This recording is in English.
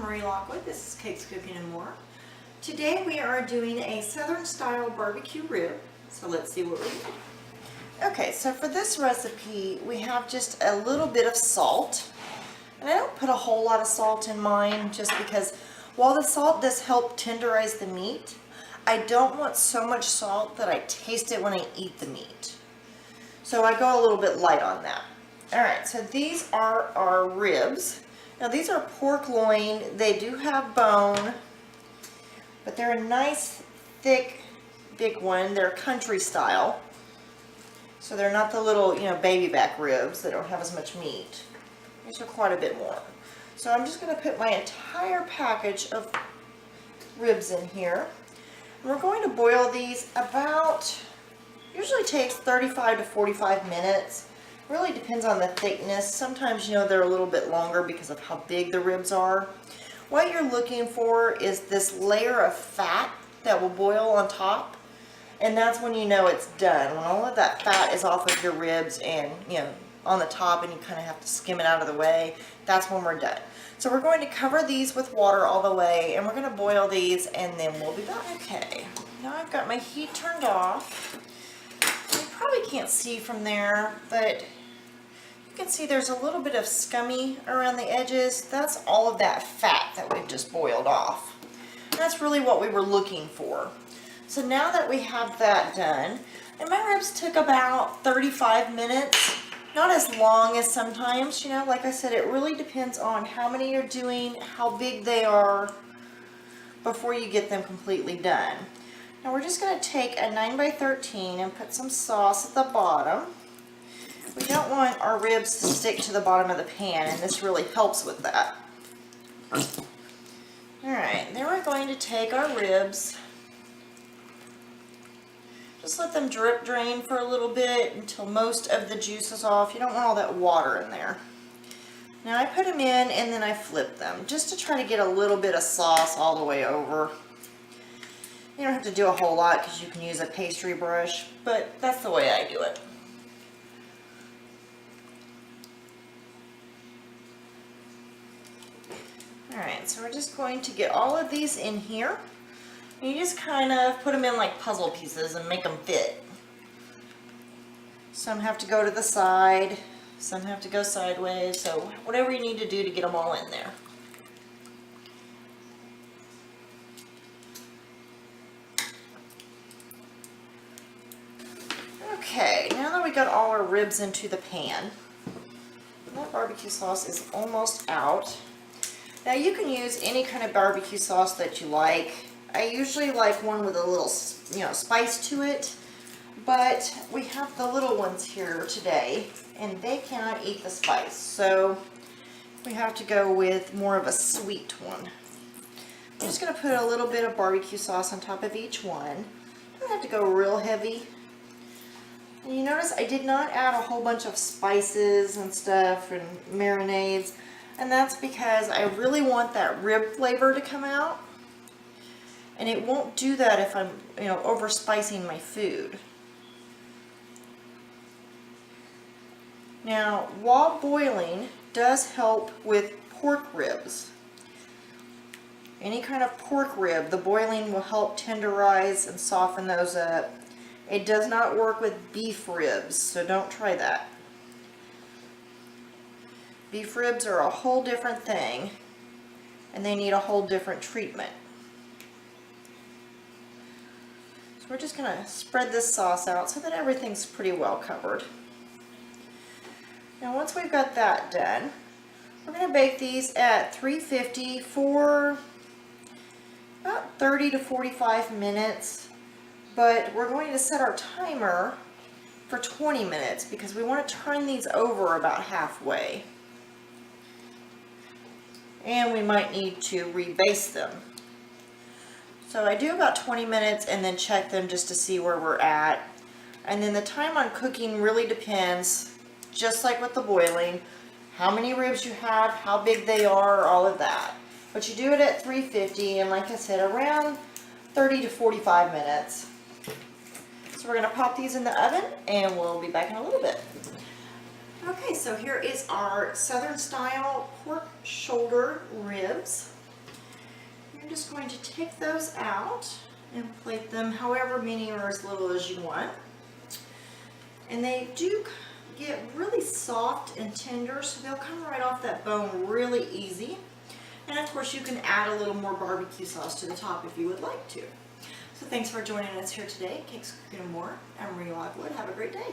Marie Lockwood. This is Cakes, Cooking, and More. Today we are doing a Southern style barbecue rib. So let's see what we do. Okay, so for this recipe we have just a little bit of salt. And I don't put a whole lot of salt in mine just because while the salt does help tenderize the meat, I don't want so much salt that I taste it when I eat the meat. So I go a little bit light on that. Alright, so these are our ribs. Now these are pork loin. They do have bone, but they're a nice, thick, big one. They're country style. So they're not the little, baby back ribs that don't have as much meat. These are quite a bit more. So I'm just going to put my entire package of ribs in here. And we're going to boil these about, usually takes 35 to 45 minutes. Really depends on the thickness. Sometimes, they're a little bit longer because of how big the ribs are. What you're looking for is this layer of fat that will boil on top. And that's when you know it's done. When all of that fat is off of your ribs and, on the top, and you kind of have to skim it out of the way, that's when we're done. So we're going to cover these with water all the way, and we're going to boil these, and then we'll be back. Okay, now I've got my heat turned off. You probably can't see from there, but you can see there's a little bit of scummy around the edges. That's all of that fat that we've just boiled off. That's really what we were looking for. So now that we have that done, and my ribs took about 35 minutes, not as long as sometimes, like I said, it really depends on how many you're doing, how big they are before you get them completely done. Now we're just going to take a 9x13 and put some sauce at the bottom. We don't want our ribs to stick to the bottom of the pan, and this really helps with that. Alright, then we're going to take our ribs. Just let them drip drain for a little bit until most of the juice is off. You don't want all that water in there. Now I put them in and then I flip them just to try to get a little bit of sauce all the way over. You don't have to do a whole lot because you can use a pastry brush, but that's the way I do it. Alright, so we're just going to get all of these in here. And you just kind of put them in like puzzle pieces and make them fit. Some have to go to the side, some have to go sideways, so whatever you need to do to get them all in there. Okay, now that we got all our ribs into the pan, that barbecue sauce is almost out. Now you can use any kind of barbecue sauce that you like. I usually like one with a little, spice to it, but we have the little ones here today, and they cannot eat the spice, so we have to go with more of a sweet one. I'm just going to put a little bit of barbecue sauce on top of each one. Don't have to go real heavy. And you notice I did not add a whole bunch of spices and stuff and marinades, and that's because I really want that rib flavor to come out. And it won't do that if I'm, over spicing my food. Now, while boiling does help with pork ribs. Any kind of pork rib, the boiling will help tenderize and soften those up. It does not work with beef ribs, so don't try that. Beef ribs are a whole different thing, and they need a whole different treatment. We're just going to spread this sauce out so that everything's pretty well covered. Now once we've got that done, we're going to bake these at 350 for about 30 to 45 minutes, but we're going to set our timer for 20 minutes because we want to turn these over about halfway. And we might need to rebase them. So I do about 20 minutes and then check them just to see where we're at. And then the time on cooking really depends, just like with the boiling, how many ribs you have, how big they are, all of that. But you do it at 350 and like I said, around 30 to 45 minutes. So we're going to pop these in the oven and we'll be back in a little bit. Okay, so here is our Southern style pork shoulder ribs. You're just going to take those out and plate them however many or as little as you want. And they do get really soft and tender, so they'll come right off that bone really easy. And of course you can add a little more barbecue sauce to the top if you would like to. So thanks for joining us here today. Cakes, Cooking, and More. I'm Marie Lockwood. Have a great day.